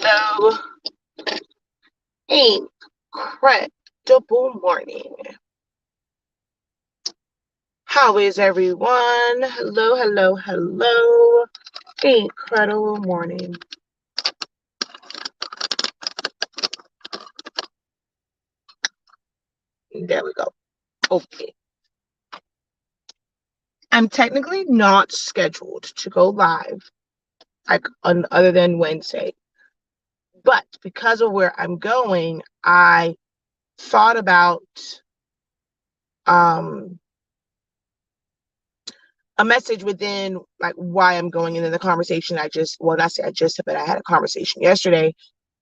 hello. Incredible morning. How is everyone? Hello, hello, hello. Incredible morning. There we go. Okay. I'm technically not scheduled to go live other than Wednesday. But because of where I'm going, I thought about a message within like why I'm going, and then the conversation I had a conversation yesterday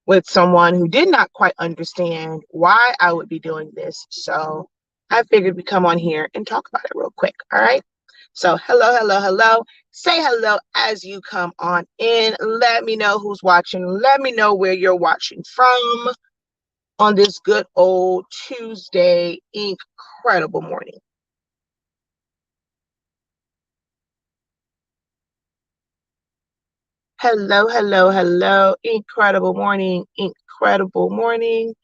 with someone who did not quite understand why I would be doing this. So I figured we'd come on here and talk about it real quick. All right. So hello, hello, hello. Say hello as you come on in. Let me know who's watching. Let me know where you're watching from on this good old Tuesday incredible morning. Hello, hello, hello. Incredible morning. Incredible morning.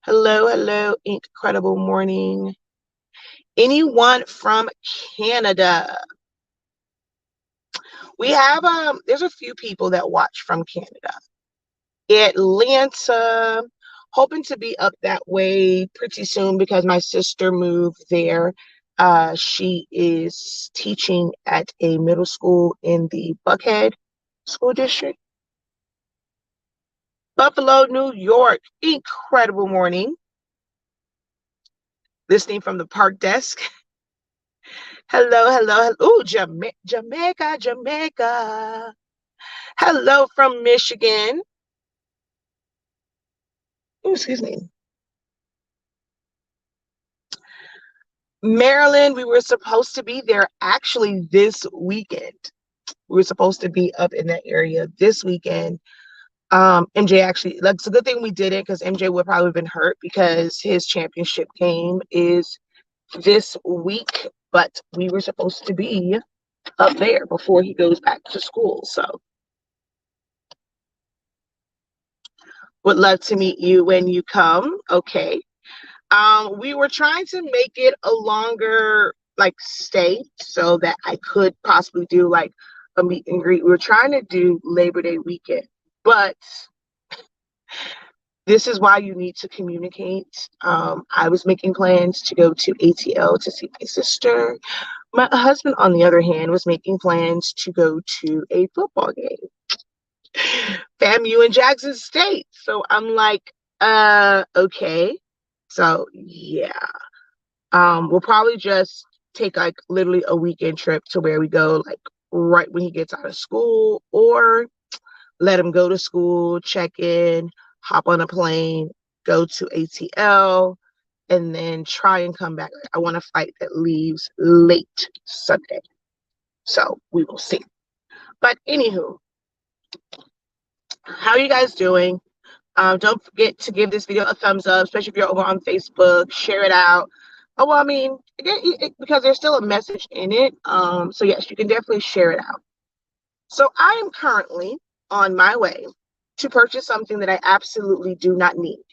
Hello, hello. Incredible morning. Anyone from Canada? We have there's a few people that watch from Canada. Atlanta, hoping to be up that way pretty soon because my sister moved there. She is teaching at a middle school in the Buckhead School District. Buffalo, New York. Incredible morning. Listening from the park desk. Hello, hello, hello. Ooh, Jamaica, Jamaica. Hello from Michigan. Ooh, excuse me. Maryland, we were supposed to be there actually this weekend. We were supposed to be up in that area this weekend. MJ actually, like, it's a good thing we didn't because MJ would probably have been hurt because his championship game is this week, but we were supposed to be up there before he goes back to school. So would love to meet you when you come. Okay. We were trying to make it a longer like stay so that I could possibly do like a meet and greet. We were trying to do Labor Day weekend, but this is why you need to communicate. I was making plans to go to ATL to see my sister. My husband, on the other hand, was making plans to go to a football game, FAMU in Jackson State. So I'm like, okay. So yeah. We'll probably just take like literally a weekend trip to where we go like right when he gets out of school, or let him go to school, check in, hop on a plane, go to ATL, and then try and come back. I want a flight that leaves late Sunday. So we will see. But anywho, how are you guys doing? Don't forget to give this video a thumbs up, especially if you're over on Facebook. Share it out. Oh, well, I mean, because there's still a message in it. So yes, you can definitely share it out. So I am currently on my way to purchase something that I absolutely do not need.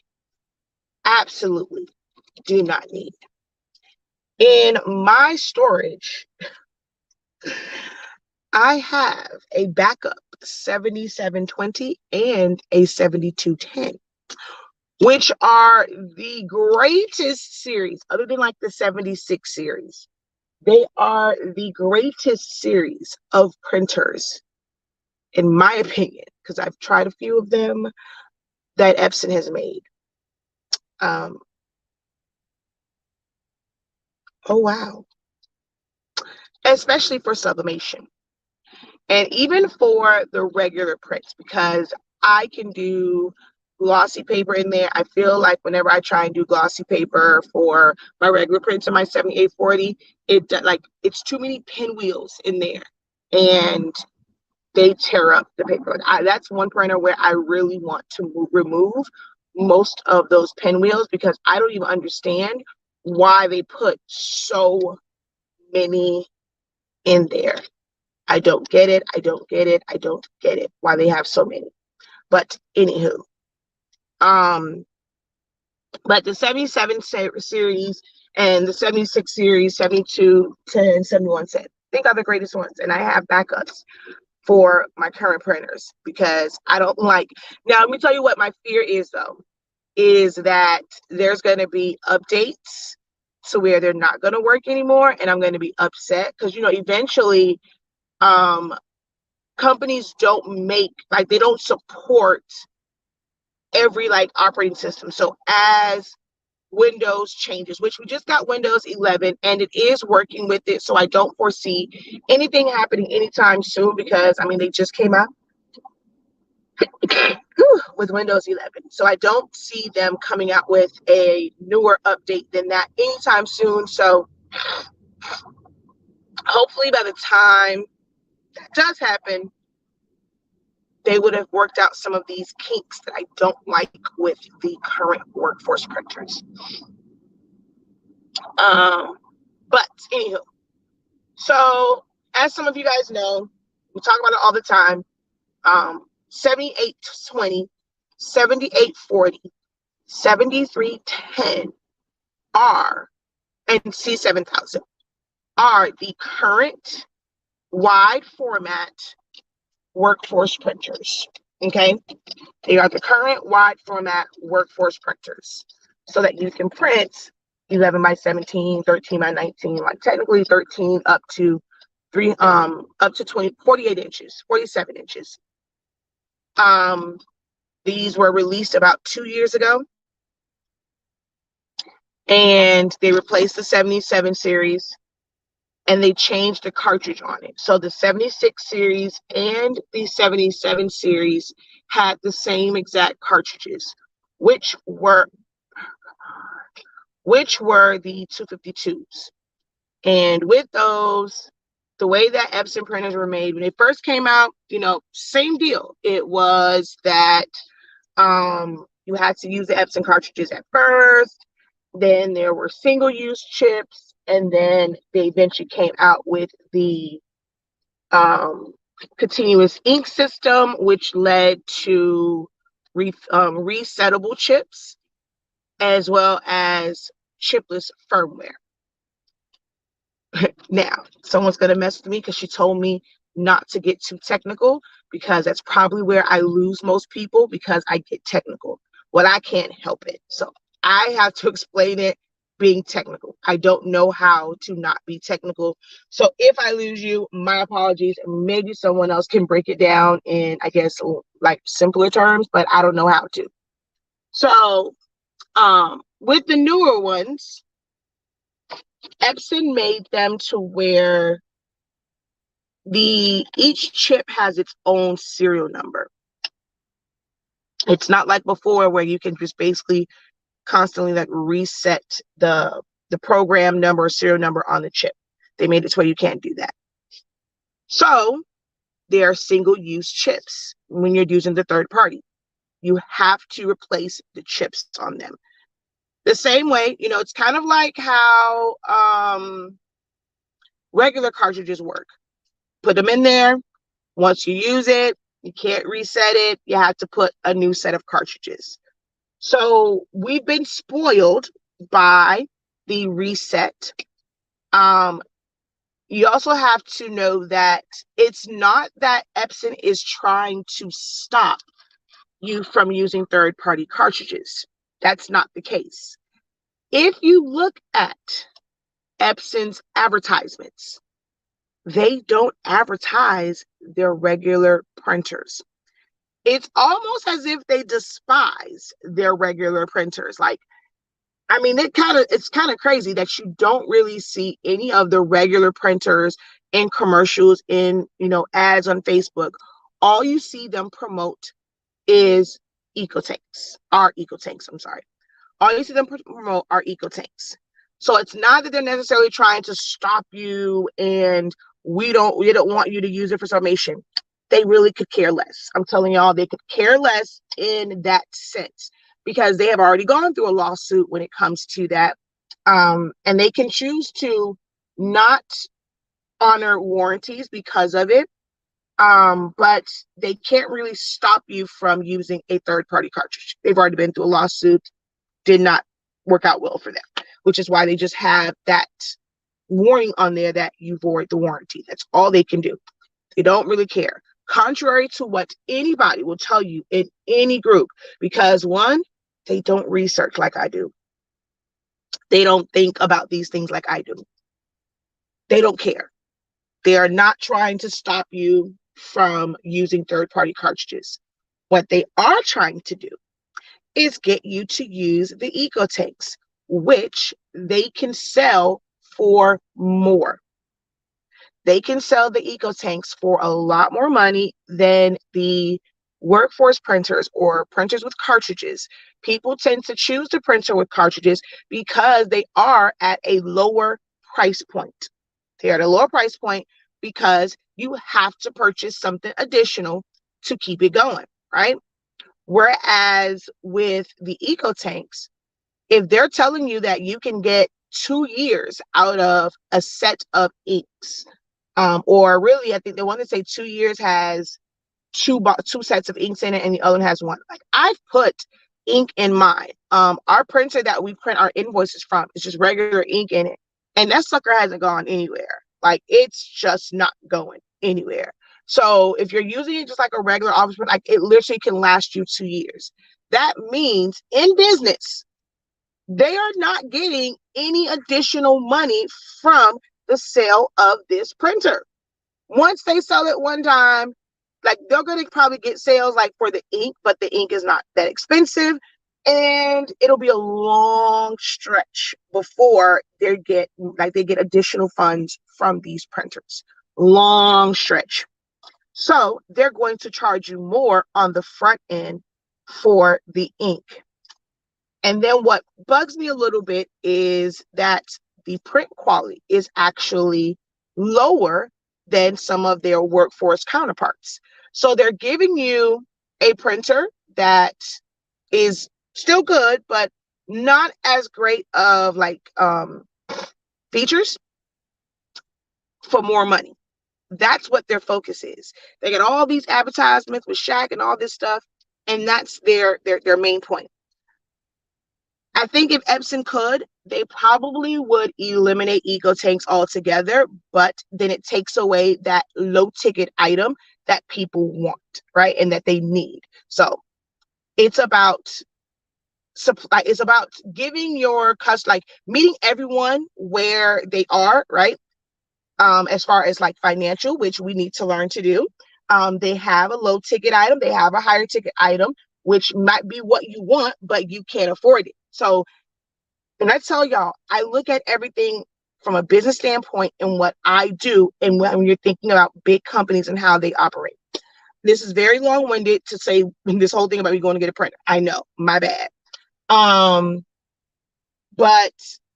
Absolutely do not need. In my storage, I have a backup 7720 and a 7210. Which are the greatest series, other than like the 76 series. They are the greatest series of printers, in my opinion, because I've tried a few of them that Epson has made. Oh, wow. Especially for sublimation. And even for the regular prints, because I can do glossy paper in there. I feel like whenever I try and do glossy paper for my regular prints in my 7840, it's too many pinwheels in there and they tear up the paper. That's one printer where I really want to remove most of those pinwheels because I don't even understand why they put so many in there. I don't get it. I don't get it. I don't get it. Why they have so many. But anywho, but the 77 series and the 76 series, 72, 10, 71 set, I think are the greatest ones. And I have backups for my current printers because I don't like. Now, let me tell you what my fear is, though, is that there's going to be updates to where they're not going to work anymore. And I'm going to be upset because, eventually companies don't make, like, they don't support every like operating system. So as Windows changes, which we just got Windows 11 and it is working with it, so I don't foresee anything happening anytime soon because they just came out with Windows 11, so I don't see them coming out with a newer update than that anytime soon. So hopefully by the time that does happen, they would have worked out some of these kinks that I don't like with the current workforce printers. But anywho, so as some of you guys know, we talk about it all the time. 7820, 7840, 7310 are, and C7000 are the current wide format workforce printers. Okay, they are the current wide format workforce printers, so that you can print 11 by 17, 13 by 19, like technically 13 up to 48 inches, 47 inches. These were released about 2 years ago, and they replaced the 77 series and they changed the cartridge on it. So the 76 series and the 77 series had the same exact cartridges, which were the 252s. And with those, the way that Epson printers were made when they first came out, same deal. It was that you had to use the Epson cartridges at first. Then there were single-use chips, and then they eventually came out with the continuous ink system, which led to resettable chips, as well as chipless firmware. Now, someone's going to mess with me because she told me not to get too technical, because that's probably where I lose most people, because I get technical. Well, I can't help it. So I have to explain it being technical. I don't know how to not be technical. So if I lose you, my apologies. Maybe someone else can break it down in, I guess, like simpler terms, but I don't know how to. So with the newer ones, Epson made them to where each chip has its own serial number. It's not like before where you can just basically constantly like reset the program number or serial number on the chip. They made it to where you can't do that. So they are single-use chips. When you're using the third party, you have to replace the chips on them. The same way, it's kind of like how regular cartridges work. Put them in there. Once you use it, you can't reset it. You have to put a new set of cartridges. So we've been spoiled by the reset. You also have to know that it's not that Epson is trying to stop you from using third-party cartridges. That's not the case. If you look at Epson's advertisements, they don't advertise their regular printers. It's almost as if they despise their regular printers. Like, it's kind of crazy that you don't really see any of the regular printers in commercials, in, ads on Facebook. All you see them promote is EcoTanks, our EcoTanks, I'm sorry. All you see them promote are EcoTanks. So it's not that they're necessarily trying to stop you and we don't want you to use it for salvation. They really could care less. I'm telling y'all, they could care less in that sense, because they have already gone through a lawsuit when it comes to that. And they can choose to not honor warranties because of it. But they can't really stop you from using a third-party cartridge. They've already been through a lawsuit, did not work out well for them, which is why they just have that warning on there that you void the warranty. That's all they can do. They don't really care. Contrary to what anybody will tell you in any group, because one, they don't research like I do. They don't think about these things like I do. They don't care. They are not trying to stop you from using third-party cartridges. What they are trying to do is get you to use the EcoTanks, which they can sell for more. They can sell the EcoTanks for a lot more money than the workforce printers or printers with cartridges. People tend to choose the printer with cartridges because they are at a lower price point. They're at a lower price point because you have to purchase something additional to keep it going, right? Whereas with the EcoTanks, if they're telling you that you can get 2 years out of a set of inks, or really, I think the one that say 2 years has two sets of inks in it, and the other one has one. Like, I've put ink in mine. Our printer that we print our invoices from is just regular ink in it, and that sucker hasn't gone anywhere. Like, it's just not going anywhere. So if you're using it just like a regular office print, like, it literally can last you 2 years. That means in business, they are not getting any additional money from the sale of this printer. Once they sell it one time, like, they're going to probably get sales like for the ink, but the ink is not that expensive, and it'll be a long stretch before they get additional funds from these printers. Long stretch. So they're going to charge you more on the front end for the ink. And then what bugs me a little bit is that the print quality is actually lower than some of their workforce counterparts. So they're giving you a printer that is still good, but not as great of features for more money. That's what their focus is. They get all these advertisements with Shaq and all this stuff, and that's their main point. I think if Epson could, they probably would eliminate EcoTanks altogether, but then it takes away that low ticket item that people want, right? And that they need. So it's about supply, it's about giving your customer, like, meeting everyone where they are, right? As far as like financial, which we need to learn to do. They have a low ticket item, they have a higher ticket item, which might be what you want, but you can't afford it. So when I tell y'all, I look at everything from a business standpoint and what I do, and when you're thinking about big companies and how they operate. This is very long-winded to say this whole thing about me going to get a printer. I know, my bad. But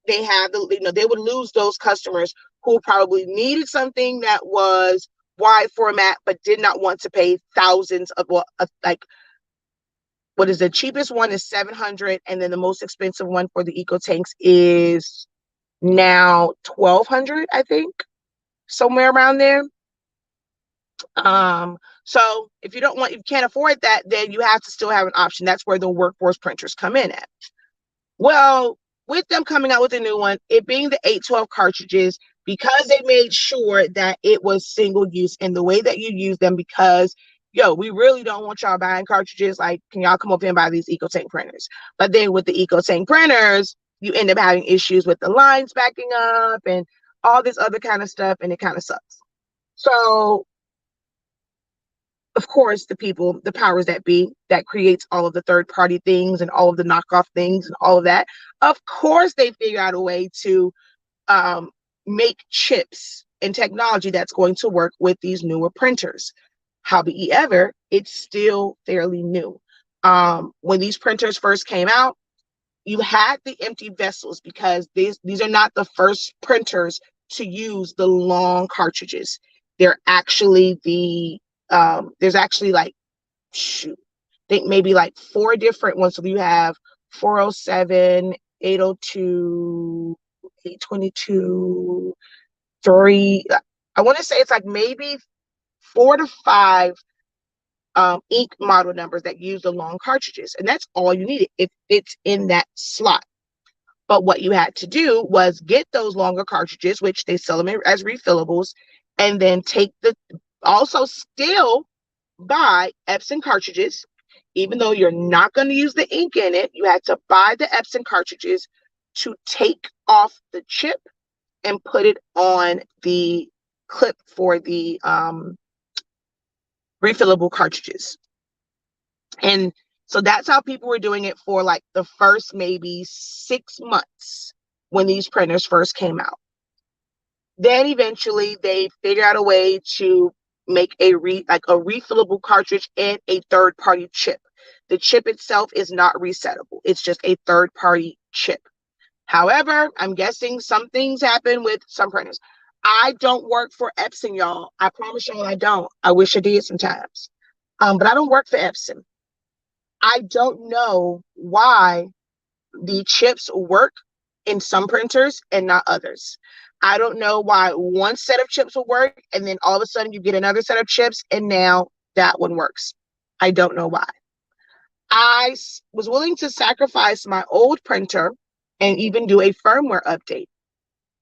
they have they would lose those customers who probably needed something that was wide format, but did not want to pay thousands of, like, what is the cheapest one is 700, and then the most expensive one for the EcoTanks is now 1,200, I think, somewhere around there. So if you can't afford that, then you have to still have an option. That's where the workforce printers come in at. Well, with them coming out with a new one, it being the 812 cartridges, because they made sure that it was single use in the way that you use them, because we really don't want y'all buying cartridges. Like, can y'all come over and buy these EcoTank printers? But then with the EcoTank printers, you end up having issues with the lines backing up and all this other kind of stuff, and it kind of sucks. So of course, the powers that be, that creates all of the third party things and all of the knockoff things and all of that, of course they figure out a way to make chips and technology that's going to work with these newer printers. However, it's still fairly new. When these printers first came out, you had the empty vessels, because these are not the first printers to use the long cartridges. They're actually there's actually like, I think maybe like 4 different ones. So you have 407, 802, 822, 3. I want to say it's like maybe 4 to 5 ink model numbers that use the long cartridges, and that's all you needed. It fits in that slot. But what you had to do was get those longer cartridges, which they sell them as refillables, and then also still buy Epson cartridges. Even though you're not going to use the ink in it, you had to buy the Epson cartridges to take off the chip and put it on the clip for the refillable cartridges. And so that's how people were doing it for like the first maybe 6 months when these printers first came out. Then eventually they figured out a way to make a refillable cartridge and a third-party chip. The chip itself is not resettable. It's just a third-party chip. However, I'm guessing some things happen with some printers. I don't work for Epson, y'all. I promise y'all I don't. I wish I did sometimes. But I don't work for Epson. I don't know why the chips work in some printers and not others. I don't know why one set of chips will work and then all of a sudden you get another set of chips and now that one works. I don't know why. I was willing to sacrifice my old printer and even do a firmware update.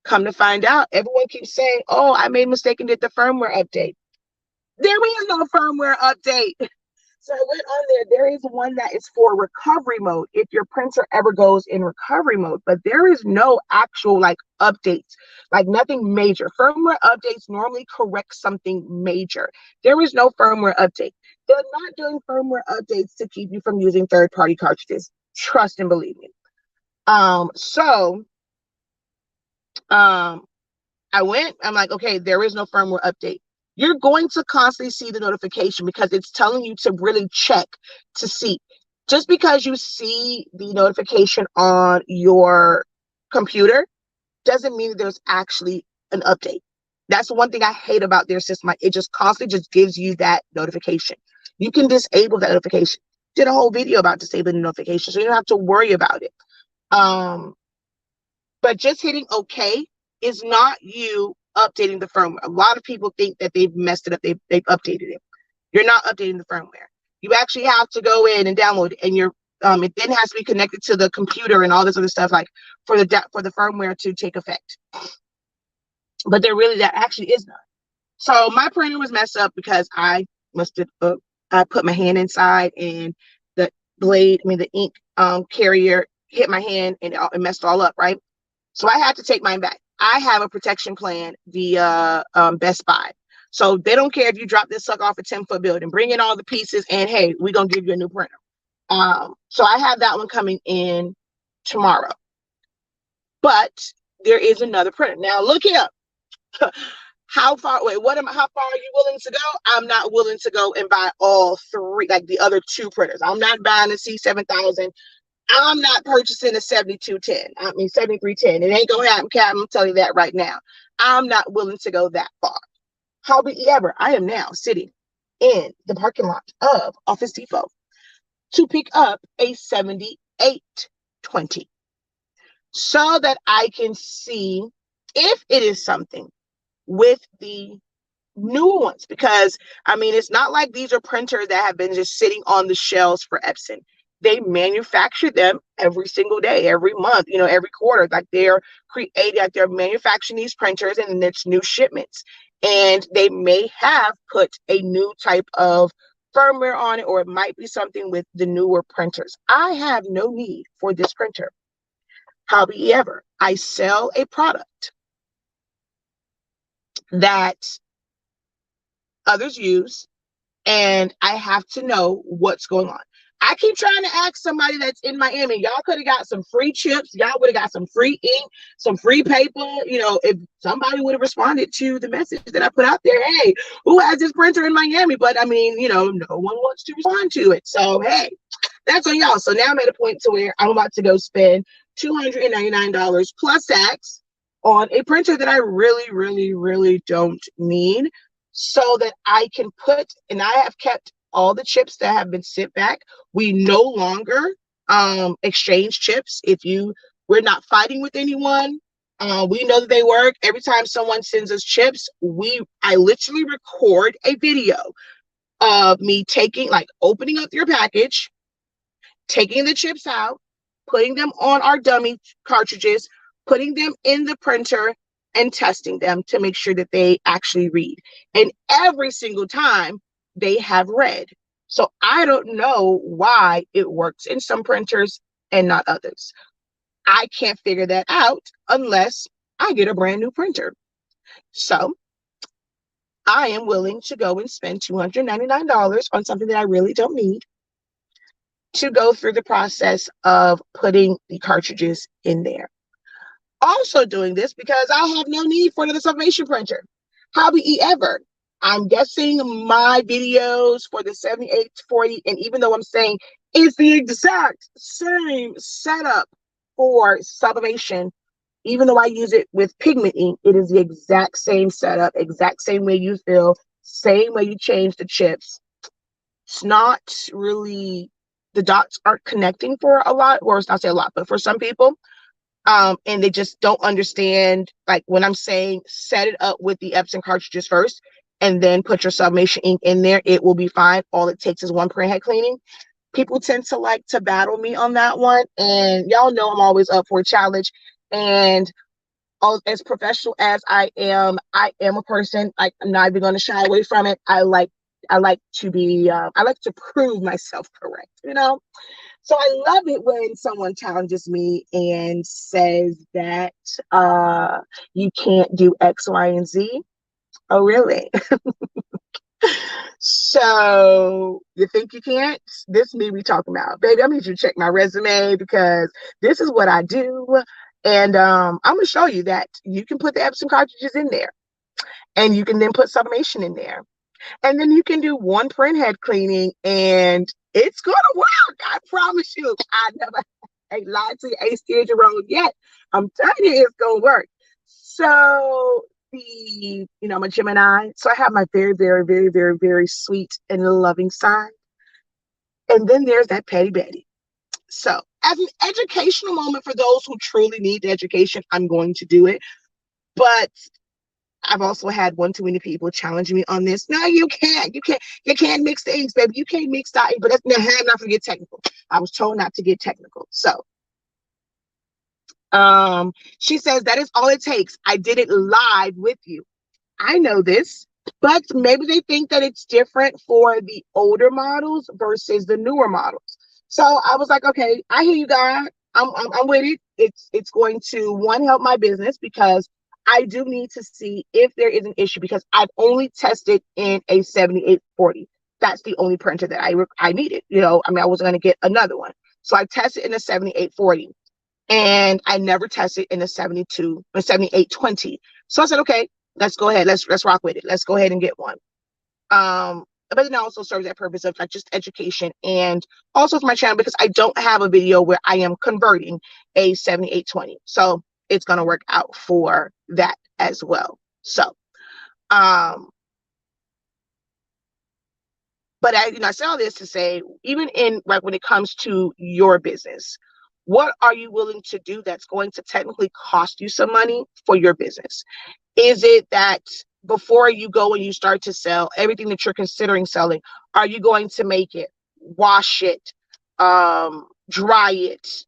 Come to find out, everyone keeps saying, oh, I made a mistake and did the firmware update. There is no firmware update. So I went on there. There is one that is for recovery mode if your printer ever goes in recovery mode, but there is no actual like updates, like nothing major. Firmware updates normally correct something major. There is no firmware update. They're not doing firmware updates to keep you from using third-party cartridges. Trust and believe me. I'm like, okay, there is no firmware update. You're going to constantly see the notification because it's telling you to really check to see. Just because you see the notification on your computer doesn't mean there's actually an update. That's one thing I hate about their system. It just constantly just gives you that notification. You can disable that notification. Did a whole video about disabling the notification, so you don't have to worry about it. But just hitting OK is not you updating the firmware. A lot of people think that they've messed it up. They've updated it. You're not updating the firmware. You actually have to go in and download it, and it then has to be connected to the computer and all this other stuff, like for the firmware to take effect. But that actually is not. So my printer was messed up because I put my hand inside and the ink carrier hit my hand and it messed all up, right? So I had to take mine back. I have a protection plan via Best Buy. So they don't care if you drop this sucker off a 10-foot building, bring in all the pieces, and hey, we're going to give you a new printer. So I have that one coming in tomorrow. But there is another printer. Now look here. How far are you willing to go? I'm not willing to go and buy all three, like the other two printers. I'm not buying a C7000. I'm not purchasing a 7310. It ain't gonna happen, Cap. I'm telling you that right now. I'm not willing to go that far. However, I am now sitting in the parking lot of Office Depot to pick up a 7820 so that I can see if it is something with the new ones, because it's not like these are printers that have been just sitting on the shelves for Epson. They manufacture them every single day, every month, every quarter. Like they're manufacturing these printers and it's new shipments. And they may have put a new type of firmware on it, or it might be something with the newer printers. I have no need for this printer. However, I sell a product that others use, and I have to know what's going on. I keep trying to ask somebody that's in Miami, y'all could have got some free chips, y'all would have got some free ink, some free paper, if somebody would have responded to the message that I put out there. Hey, who has this printer in Miami? But no one wants to respond to it. So hey, that's on y'all. So now I'm at a point to where I'm about to go spend $299 plus tax on a printer that I really, really, really don't need, so that I can and I have kept all the chips that have been sent back. We no longer exchange chips. We're not fighting with anyone. We know that they work. Every time someone sends us chips, I literally record a video of me taking, like, opening up your package, taking the chips out, putting them on our dummy cartridges, putting them in the printer, and testing them to make sure that they actually read. And every single time they have read. So I don't know why it works in some printers and not others. I can't figure that out unless I get a brand new printer. So I am willing to go and spend $299 on something that I really don't need to go through the process of putting the cartridges in there. Also doing this because I have no need for another sublimation printer. Hobby ever. I'm guessing my videos for the 7840, and even though I'm saying it's the exact same setup for sublimation, even though I use it with pigment ink, it is the exact same setup, exact same way you fill, same way you change the chips. It's not really, the dots aren't connecting for a lot, or it's not say a lot, but for some people, and they just don't understand, like, when I'm saying set it up with the Epson cartridges first and then put your sublimation ink in there, it will be fine. All it takes is one printhead cleaning. People tend to like to battle me on that one, and y'all know I'm always up for a challenge. And as professional as I am a person, like, I'm not even going to shy away from it. I like to be I like to prove myself correct, you know. So I love it when someone challenges me and says that you can't do X, Y, and Z. Oh, really? So you think you can't? This me we talking about, baby. I need you to check my resume because this is what I do, and I'm gonna show you that you can put the Epson cartridges in there, and you can then put sublimation in there, and then you can do one printhead cleaning, and it's gonna work. I promise you. I never ain't lied to you, ain't steered you wrong yet. I'm telling you, it's gonna work. So I'm a Gemini, so I have my very, very, very, very, very sweet and loving side, and then there's that petty Betty. So, as an educational moment for those who truly need the education, I'm going to do it. But I've also had one too many people challenging me on this. No, you can't. You can't mix the inks, baby. You can't mix that ink. But that's not to get technical. I was told not to get technical. So, she says that is all it takes. I did it live with you. I know this, but maybe they think that it's different for the older models versus the newer models. So I was like, okay, I hear you, God. I'm with it. It's going to, one, help my business because I do need to see if there is an issue because I've only tested in a 7840. That's the only printer that I needed. I wasn't going to get another one. So I tested in a 7840 and I never tested in a 72 or 7820. So I said, okay, let's go ahead. Let's rock with it. Let's go ahead and get one. But it also serves that purpose of like just education and also for my channel because I don't have a video where I am converting a 7820. So it's going to work out for that as well. So, but I say all this to say, even in like when it comes to your business, what are you willing to do that's going to technically cost you some money for your business? Is it that before you go and you start to sell everything that you're considering selling, are you going to make it, wash it, dry it,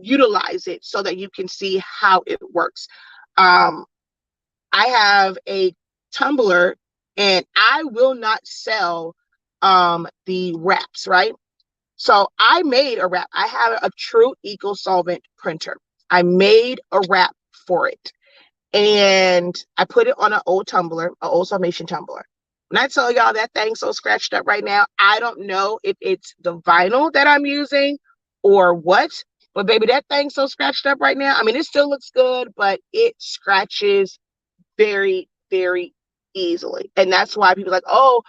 utilize it so that you can see how it works? I have a tumbler and I will not sell the wraps, right? So I made a wrap. I have a true eco solvent printer. I made a wrap for it. And I put it on an old tumbler, an old sublimation tumbler. When I tell y'all that thing's so scratched up right now, I don't know if it's the vinyl that I'm using or what. But baby, that thing's so scratched up right now. I mean, it still looks good, but it scratches very, very easily. And that's why people are like, oh,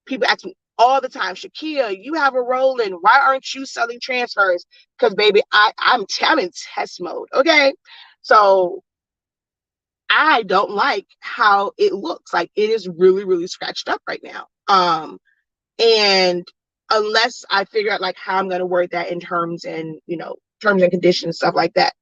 people ask me all the time, Shakia, you have a Roland. Why aren't you selling transfers? Because baby, I'm in test mode. Okay. So I don't like how it looks. Like it is really, really scratched up right now. And unless I figure out like how I'm going to word that in terms and, terms and conditions, stuff like that.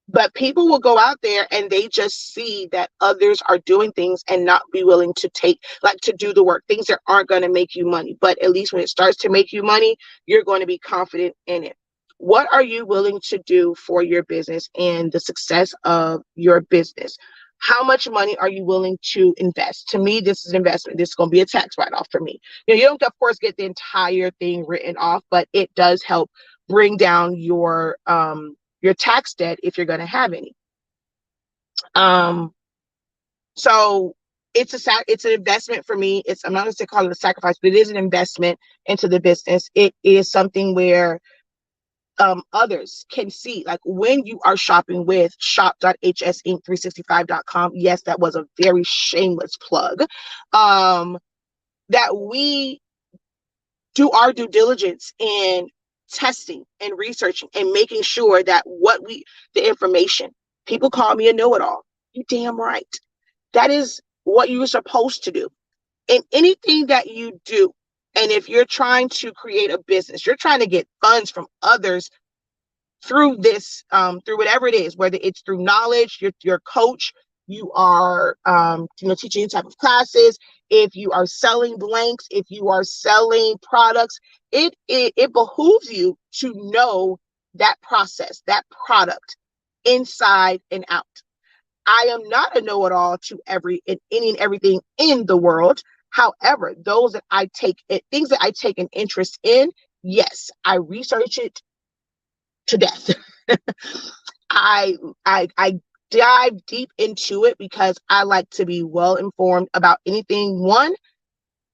But people will go out there and they just see that others are doing things and not be willing to take, like, to do the work, things that aren't going to make you money. But at least when it starts to make you money, you're going to be confident in it. What are you willing to do for your business and the success of your business? How much money are you willing to invest? To me, this is an investment. This is going to be a tax write-off for me. You don't, of course, get the entire thing written off, but it does help bring down your tax debt if you're going to have any. So it's an investment for me. I'm not going to call it a sacrifice, but it is an investment into the business. It is something where others can see, like when you are shopping with shop.hsinc365.com. Yes, that was a very shameless plug. That we do our due diligence in testing and researching and making sure that the information, people call me a know-it-all. You damn right. That is what you're supposed to do in anything that you do. And if you're trying to create a business, you're trying to get funds from others through this, through whatever it is, whether it's through knowledge, your coach, you are, teaching any type of classes, if you are selling blanks, if you are selling products, it behooves you to know that process, that product inside and out. I am not a know-it-all to any and everything in the world. However, things that I take an interest in, yes, I research it to death. I dive deep into it because I like to be well informed about anything, one,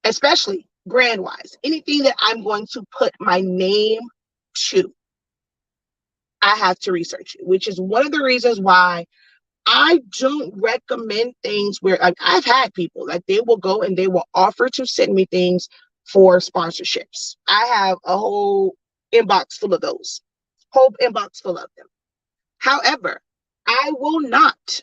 especially brand wise, anything that I'm going to put my name to. I have to research it, which is one of the reasons why I don't recommend things where, like, I've had people like they will go and they will offer to send me things for sponsorships. I have a whole inbox full of those, whole inbox full of them. However, I will not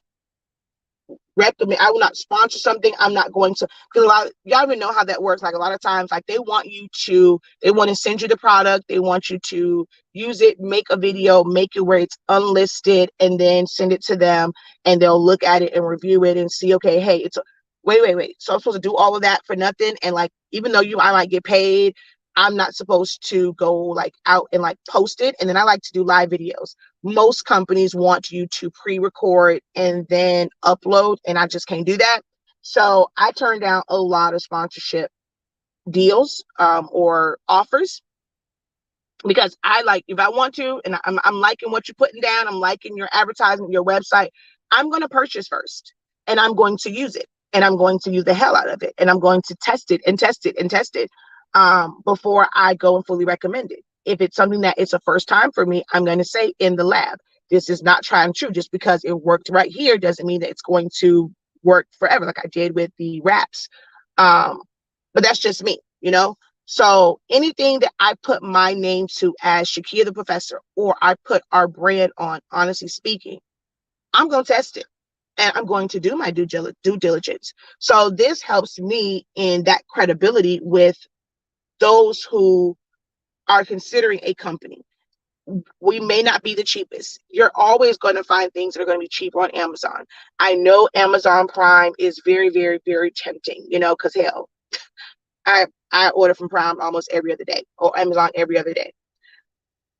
I will not sponsor something. I'm not going to, because y'all even know how that works. Like a lot of times, like they want to send you the product. They want you to use it, make a video, make it where it's unlisted, and then send it to them, and they'll look at it and review it and see, okay, hey, wait. So I'm supposed to do all of that for nothing. And like, even though I might get paid, I'm not supposed to go like out and like post it. And then I like to do live videos. Most companies want you to pre-record and then upload, and I just can't do that. So I turn down a lot of sponsorship deals or offers, because if I want to, and I'm liking what you're putting down, I'm liking your advertisement, your website, I'm going to purchase first, and I'm going to use it, and I'm going to use the hell out of it, and I'm going to test it before I go and fully recommend it. If it's something that it's a first time for me, I'm going to say in the lab, this is not tried and true. Just because it worked right here doesn't mean that it's going to work forever, like I did with the wraps. But that's just me, So anything that I put my name to as Shakia the Professor, or I put our brand on, honestly speaking, I'm going to test it, and I'm going to do my due diligence. So this helps me in that credibility with those who are considering a company. We may not be the cheapest. You're always going to find things that are going to be cheaper on Amazon. I know Amazon Prime is very, very, very tempting, because hell, I order from Prime almost every other day, or Amazon every other day.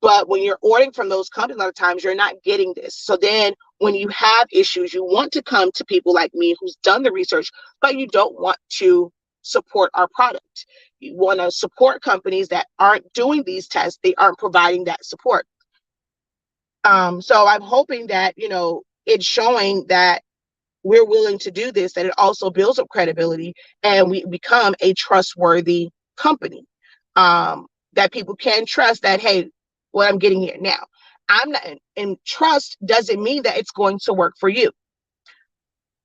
But when you're ordering from those companies, a lot of times you're not getting this. So then when you have issues, you want to come to people like me who's done the research, but you don't want to support our product. You want to support companies that aren't doing these tests. They aren't providing that support. So I'm hoping that, it's showing that we're willing to do this, that it also builds up credibility and we become a trustworthy company, that people can trust that, hey, what I'm getting here now, I'm not, and trust doesn't mean that it's going to work for you.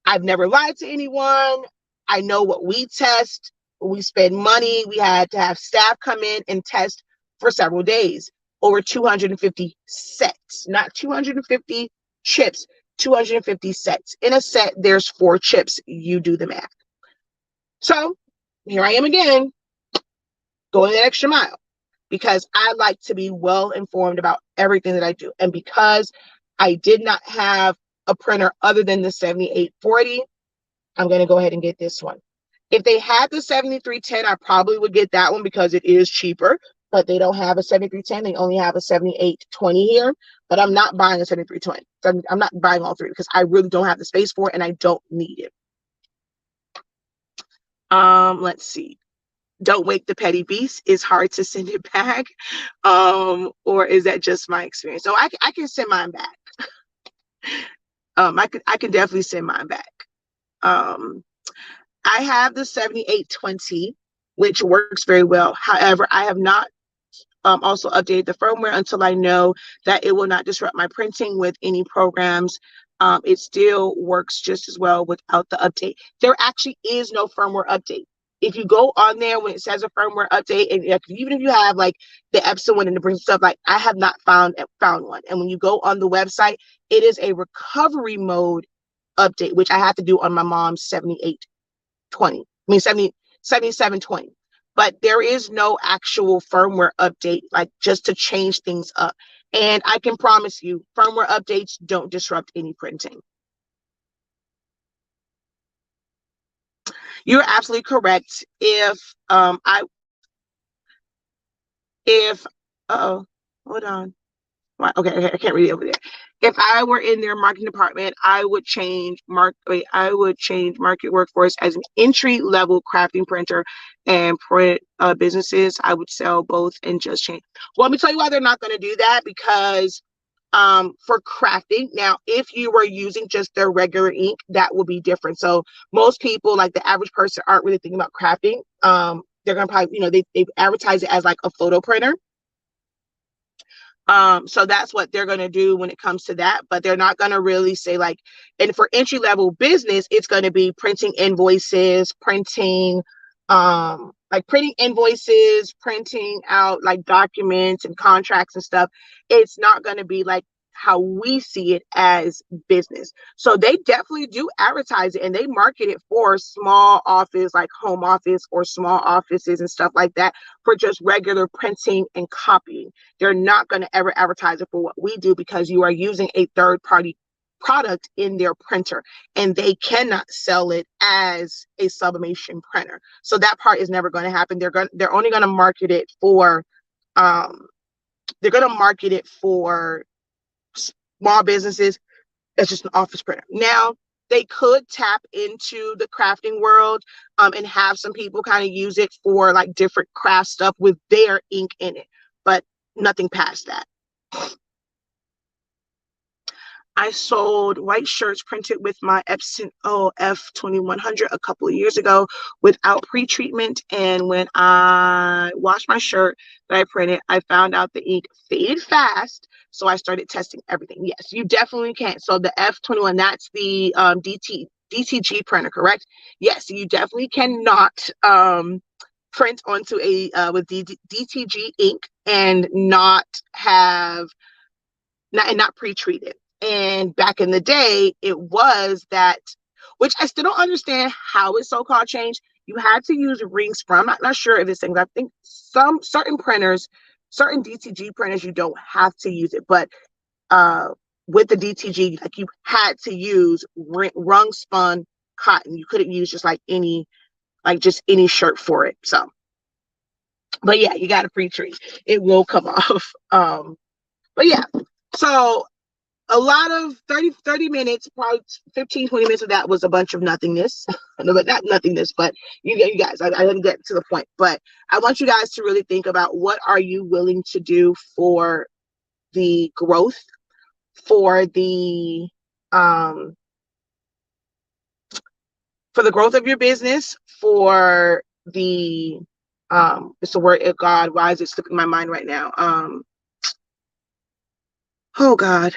I've never lied to anyone. I know what we test. We spend money. We had to have staff come in and test for several days, over 250 sets, not 250 chips, 250 sets. In a set, there's 4 chips. You do the math. So here I am again, going the extra mile, because I like to be well informed about everything that I do. And because I did not have a printer other than the 7840. I'm going to go ahead and get this one. If they had the 7310, I probably would get that one because it is cheaper, but they don't have a 7310. They only have a 7820 here, but I'm not buying a 7320. I'm not buying all three because I really don't have the space for it and I don't need it. Let's see. Don't wake the petty beast. It's hard to send it back. Or is that just my experience? So I can send mine back. I can definitely send mine back. I have the 7820, which works very well. However, I have not also updated the firmware until I know that it will not disrupt my printing with any programs. It still works just as well without the update. There actually is no firmware update. If you go on there when it says a firmware update, and even if you have like the Epson one and the Prince stuff, like I have not found one. And when you go on the website, it is a recovery mode update, which I have to do on my mom's 7720. But there is no actual firmware update, like just to change things up. And I can promise you, firmware updates don't disrupt any printing. You're absolutely correct. Hold on. Okay, I can't read it over there. If I were in their marketing department, I would change Market Workforce as an entry-level crafting printer and print businesses. I would sell both and just change. Well, let me tell you why they're not going to do that, because for crafting, now, if you were using just their regular ink, that will be different. So most people, like the average person, aren't really thinking about crafting. They're going to probably, they advertise it as like a photo printer. So that's what they're going to do when it comes to that, but they're not going to really say like, and for entry level business, it's going to be printing invoices, printing invoices, printing out like documents and contracts and stuff. It's not going to be like how we see it as business. So they definitely do advertise it and they market it for small office, like home office or small offices and stuff like that, for just regular printing and copying. They're not going to ever advertise it for what we do, because you are using a third party product in their printer and they cannot sell it as a sublimation printer. So that part is never going to happen. They're only going to market it for small businesses. It's just an office printer. Now, they could tap into the crafting world and have some people kind of use it for like different craft stuff with their ink in it, but nothing past that. I sold white shirts printed with my Epson F2100 a couple of years ago without pre-treatment. And when I washed my shirt that I printed, I found out the ink faded fast. So I started testing everything. Yes, you definitely can. So the F21, that's the DTG printer, correct? Yes, you definitely cannot print onto a with DTG ink and not pre-treat it. And back in the day, it was that, which I still don't understand how it's so-called changed. You had to use ring spun. I'm not sure if it's things. I think certain DTG printers, you don't have to use it. But with the DTG, like you had to use rung spun cotton. You couldn't use just any shirt for it. So, but yeah, you got to pre-treat. It will come off. But yeah, so a lot of 30 minutes, probably 15, 20 minutes of that was a bunch of nothingness. But not nothingness, but you guys, I didn't get to the point. But I want you guys to really think about, what are you willing to do for the growth, for the growth of your business, for the it's the word of God. Why is it slipping my mind right now? Oh God.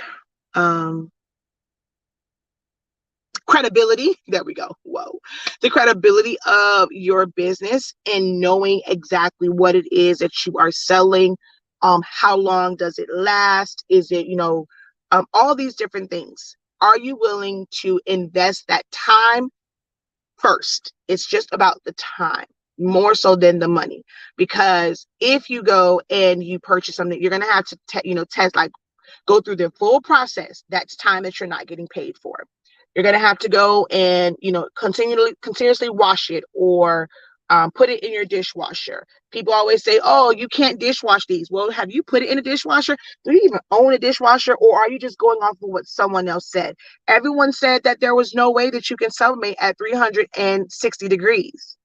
Credibility. There we go. Whoa. The credibility of your business and knowing exactly what it is that you are selling. How long does it last? Is it, all these different things. Are you willing to invest that time first? It's just about the time, more so than the money. Because if you go and you purchase something, you're going to have to, test, like, go through the full process. That's time that you're not getting paid for. You're going to have to go and, continuously wash it, or put it in your dishwasher. People always say, oh, you can't dishwash these. Well, have you put it in a dishwasher? Do you even own a dishwasher, or are you just going off of what someone else said? Everyone said that there was no way that you can sublimate at 360 degrees.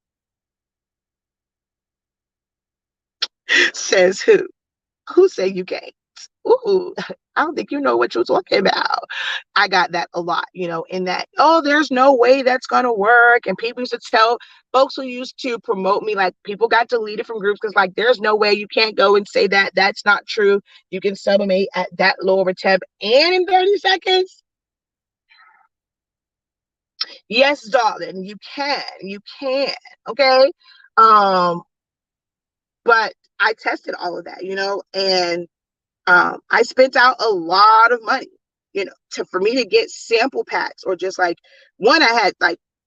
Says who? Who said you can't? Ooh, I don't think you know what you're talking about. I got that a lot, in that, oh, there's no way that's going to work. And people used to tell folks who used to promote me, like, people got deleted from groups because, like, there's no way, you can't go and say that. That's not true. You can sublimate at that low of a temp and in 30 seconds. Yes, darling, you can. You can. Okay. Um, but I tested all of that, and I spent out a lot of money, for me to get sample packs, or just like one, I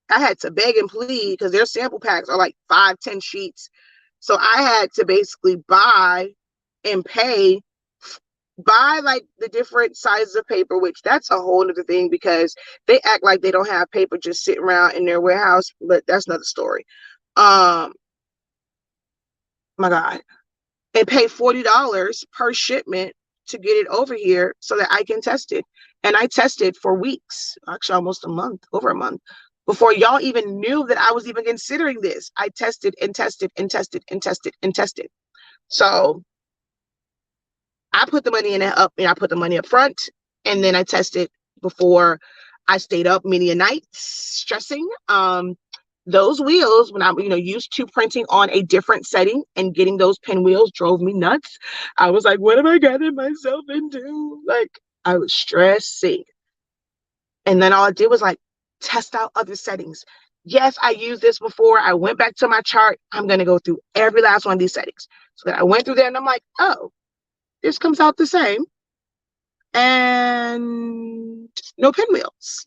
had to beg and plead, because their sample packs are like 5-10 sheets. So I had to basically buy and pay, buy like the different sizes of paper, which that's a whole other thing, because they act like they don't have paper just sitting around in their warehouse, but that's another story. My God. And pay $40 per shipment to get it over here so that I can test it. And I tested for weeks, actually almost a month, over a month, before y'all even knew that I was even considering this. I tested and tested and tested and tested and tested. So I put the money I put the money up front, and then I tested before I stayed up many a night stressing. Those wheels, when I'm, used to printing on a different setting, and getting those pinwheels drove me nuts. I was like, what am I getting myself into? Like, I was stressing. And then all I did was like test out other settings. Yes, I used this before. I went back to my chart. I'm going to go through every last one of these settings. So that I went through there, and I'm like, oh, this comes out the same. And no pinwheels.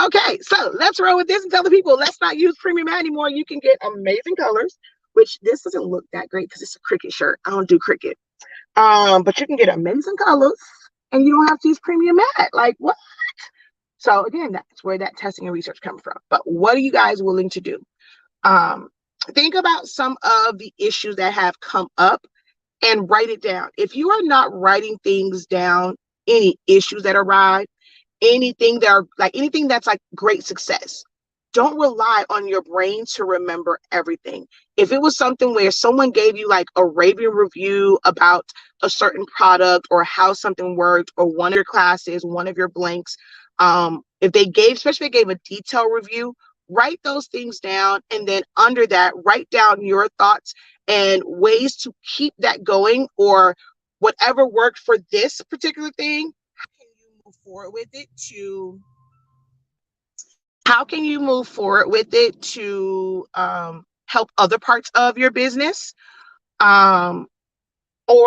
Okay, so let's roll with this and tell the people, let's not use premium anymore. You can get amazing colors, which this doesn't look that great because it's a Cricut shirt. I don't do Cricut. But you can get amazing colors, and you don't have to use premium matte. Like, what? So again, that's where that testing and research comes from. But what are you guys willing to do? Think about some of the issues that have come up and write it down. If you are not writing things down, any issues that arise, anything that's like great success, don't rely on your brain to remember everything. If it was something where someone gave you like a raving review about a certain product, or how something worked, or one of your classes, one of your blanks, especially if they gave a detailed review, write those things down, and then under that, write down your thoughts and ways to keep that going, or whatever worked for this particular thing. How can you move forward with it to help other parts of your business? Or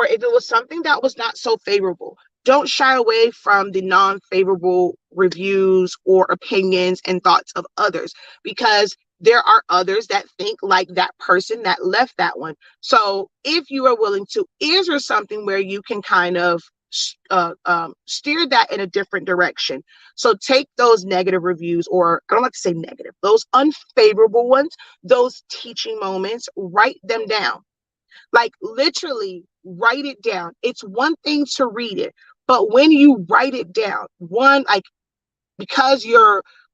if it was something that was not so favorable, don't shy away from the non-favorable reviews or opinions and thoughts of others, because there are others that think like that person that left that one. So if you are willing to, is there something where you can kind of steer that in a different direction? So take those negative reviews, or I don't like to say negative, those unfavorable ones, those teaching moments, write them down. Like, literally write it down. It's one thing to read it, but when you write it down, because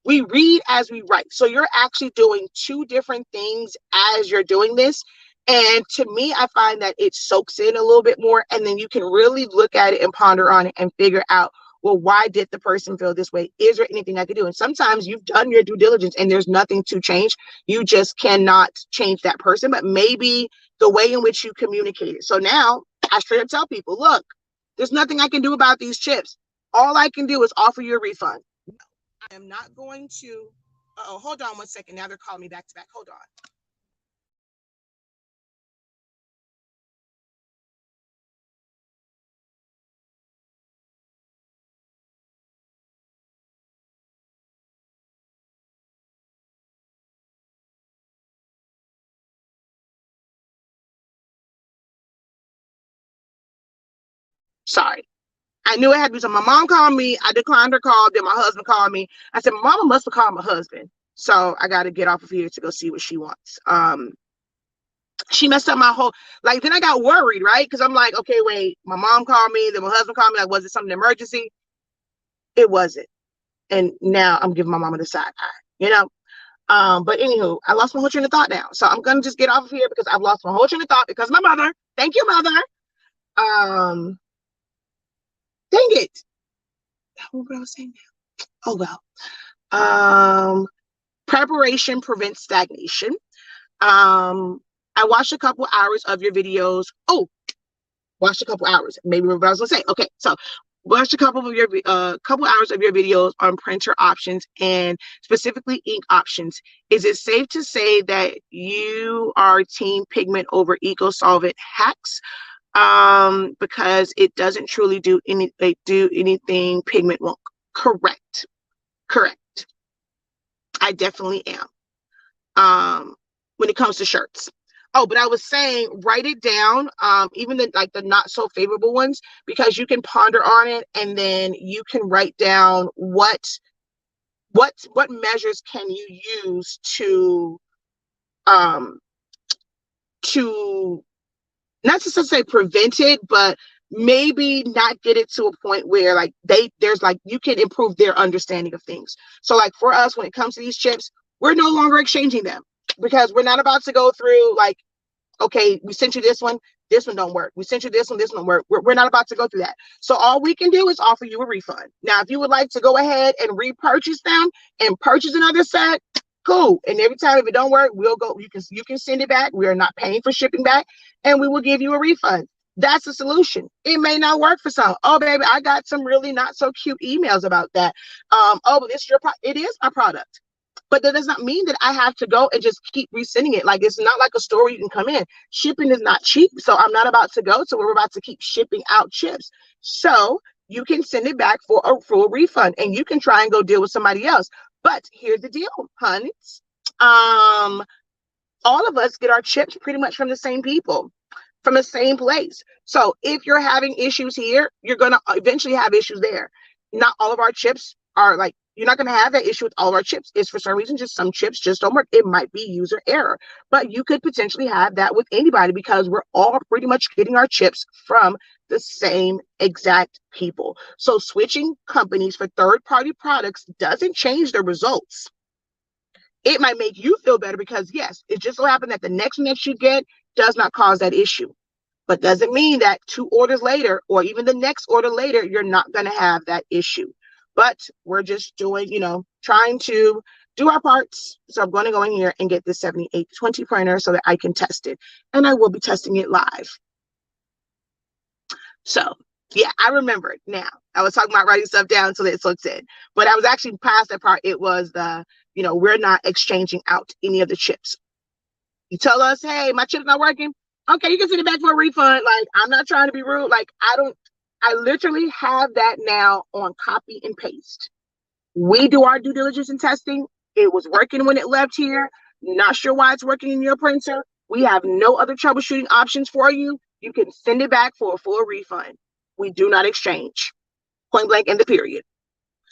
we read as we write. So you're actually doing two different things as you're doing this. And to me, I find that it soaks in a little bit more, and then you can really look at it and ponder on it and figure out, well, why did the person feel this way? Is there anything I could do? And sometimes you've done your due diligence and there's nothing to change. You just cannot change that person, but maybe the way in which you communicate it. So now I straight up tell people, look, there's nothing I can do about these chips. All I can do is offer you a refund. I am not going to. Oh, hold on one second. Now they're calling me back to back. Hold on. Sorry. I knew it had to be. So my mom called me. I declined her call. Then my husband called me. I said, my mama must have called my husband. So I got to get off of here to go see what she wants. She messed up my whole, like, then I got worried, right? Because I'm like, okay, wait, my mom called me. Then my husband called me. Like, was it something emergency? It wasn't. And now I'm giving my mama the side eye, you know? But anywho, I lost my whole train of thought now. So I'm going to just get off of here because I've lost my whole train of thought because my mother, thank you, mother. Dang it. What was I saying now? Oh, well. Preparation prevents stagnation. I watched a couple hours of your videos. Watched a couple hours. Maybe what I was gonna say. Okay, so watched a couple of your couple hours of your videos on printer options and specifically ink options. Is it safe to say that you are team pigment over eco solvent hacks? Because it doesn't truly do anything pigment won't. Correct. I definitely am. When it comes to shirts. Oh, but I was saying, write it down, even the not so favorable ones, because you can ponder on it, and then you can write down what measures can you use to not to say prevent it, but maybe not get it to a point where like there's like you can improve their understanding of things. So like for us, when it comes to these chips, we're no longer exchanging them because we're not about to go through like, okay, we sent you this one don't work. We sent you this one don't work. We're not about to go through that. So all we can do is offer you a refund. Now, if you would like to go ahead and repurchase them and purchase another set, cool. And every time if it don't work, we'll go, you can send it back. We are not paying for shipping back, and we will give you a refund. That's a solution. It may not work for some. Oh, baby, I got some really not so cute emails about that. Oh, but this is your product. It is my product. But that does not mean that I have to go and just keep resending it. Like, it's not like a store you can come in. Shipping is not cheap. So I'm not about to go. So we're about to keep shipping out chips. So you can send it back for a full refund, and you can try and go deal with somebody else. But here's the deal, honeys. All of us get our chips pretty much from the same people, from the same place. So if you're having issues here, you're going to eventually have issues there. Not all of our chips are like, you're not going to have that issue with all of our chips. It's for some reason, just some chips just don't work. It might be user error, but you could potentially have that with anybody because we're all pretty much getting our chips from the same exact people. So switching companies for third-party products doesn't change the results. It might make you feel better because yes, it just so happened that the next one that you get does not cause that issue, but doesn't mean that 2 orders later or even the next order later, you're not going to have that issue. But we're just doing, trying to do our parts. So I'm going to go in here and get this 7820 printer so that I can test it. And I will be testing it live. So yeah, I remember it now. I was talking about writing stuff down so that it looks in. But I was actually past that part. It was the, we're not exchanging out any of the chips. You tell us, hey, my chip's not working. Okay, you can send it back for a refund. Like, I'm not trying to be rude. Like, I literally have that now on copy and paste. We do our due diligence and testing. It was working when it left here. Not sure why it's working in your printer. We have no other troubleshooting options for you. You can send it back for a full refund. We do not exchange. Point blank in the period.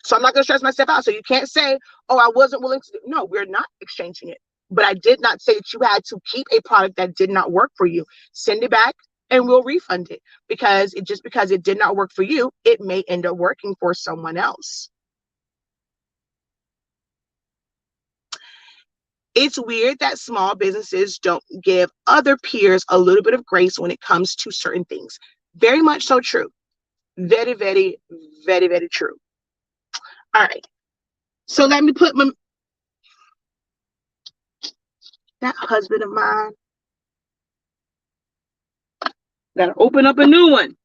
So I'm not going to stress myself out. So you can't say, oh, I wasn't willing to do. No, we're not exchanging it. But I did not say that you had to keep a product that did not work for you. Send it back and we'll refund it because because it did not work for you, it may end up working for someone else. It's weird that small businesses don't give other peers a little bit of grace when it comes to certain things. Very much so true. Very, very, very, very true. All right. So let me put that husband of mine. Gotta open up a new one.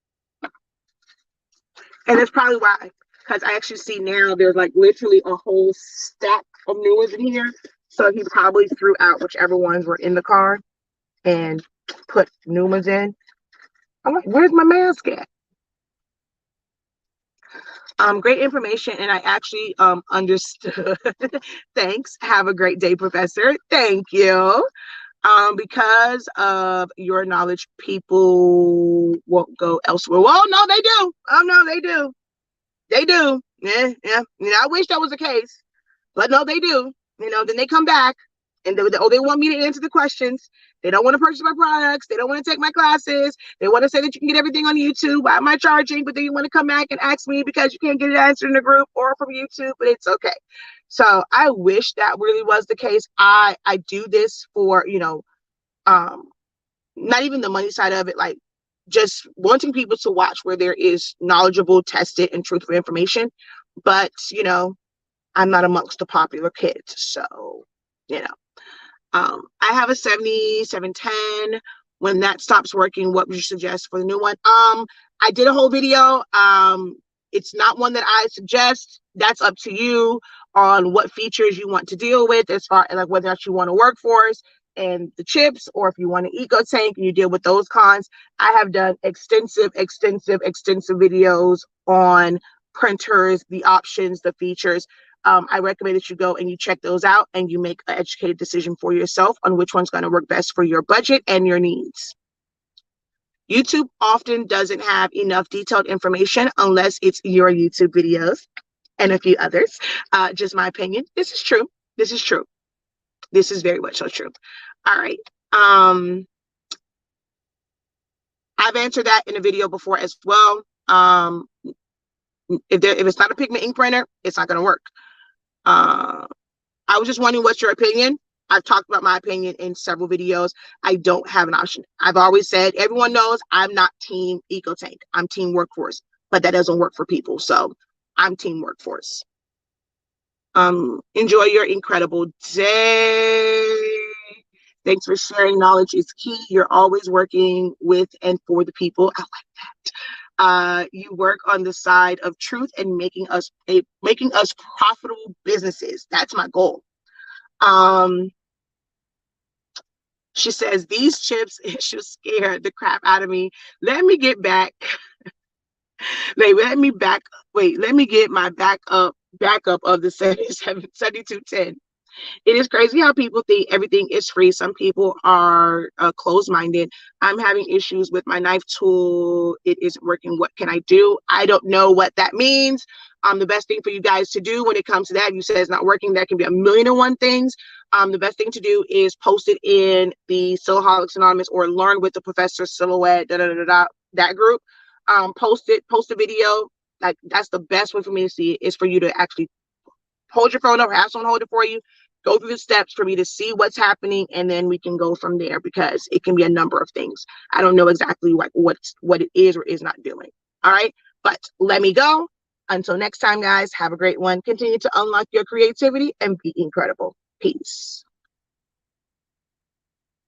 And that's probably why, because I actually see now there's like literally a whole stack of new ones in here. So he probably threw out whichever ones were in the car and put new ones in. I'm like, where's my mask at? Great information, and I actually understood. Thanks. Have a great day, Professor. Thank you. Because of your knowledge, people won't go elsewhere. Well, no, they do. Oh no, they do. They do. Yeah, yeah. I wish that was the case, but no, they do. Then they come back and they want me to answer the questions. They don't want to purchase my products. They don't want to take my classes. They want to say that you can get everything on YouTube. Why am I charging? But then you want to come back and ask me because you can't get it answered in the group or from YouTube, but it's okay. So I wish that really was the case. I do this for, um, not even the money side of it, like just wanting people to watch where there is knowledgeable, tested, and truthful information. But, I'm not amongst the popular kids. So, I have a 7710. When that stops working, what would you suggest for the new one? I did a whole video. It's not one that I suggest. That's up to you on what features you want to deal with, as far as like whether or not you want a workforce and the chips, or if you want an eco tank and you deal with those cons. I have done extensive videos on printers, the options, the features. I recommend that you go and you check those out and you make an educated decision for yourself on which one's going to work best for your budget and your needs. YouTube often doesn't have enough detailed information unless it's your YouTube videos and a few others. Just my opinion. This is true. This is true. This is very much so true. All right. I've answered that in a video before as well. If it's not a pigment ink printer, it's not going to work. I was just wondering what's your opinion. I've talked about my opinion in several videos. I don't have an option. I've always said, everyone knows I'm not team EcoTank. I'm team workforce, but that doesn't work for people. So I'm team workforce. Enjoy your incredible day. Thanks for sharing. Knowledge is key. You're always working with and for the people. I like that. You work on the side of truth and making us profitable businesses. That's my goal. She says, these chips should scare the crap out of me. Let me get back. Let me get my backup of the 7210. It is crazy how people think everything is free. Some people are closed-minded. I'm having issues with my knife tool. It isn't working. What can I do? I don't know what that means. The best thing for you guys to do when it comes to that, you said it's not working, there can be a million and one things. The best thing to do is post it in the Silholics Anonymous or Learn with the Professor Silhouette, that group. Post a video. Like, that's the best way for me to see it, is for you to actually hold your phone up or have someone hold it for you, go through the steps for me to see what's happening, and then we can go from there, because it can be a number of things. I don't know exactly what it is or is not doing. All right, but let me go. Until next time, guys, have a great one. Continue to unlock your creativity and be incredible. Peace.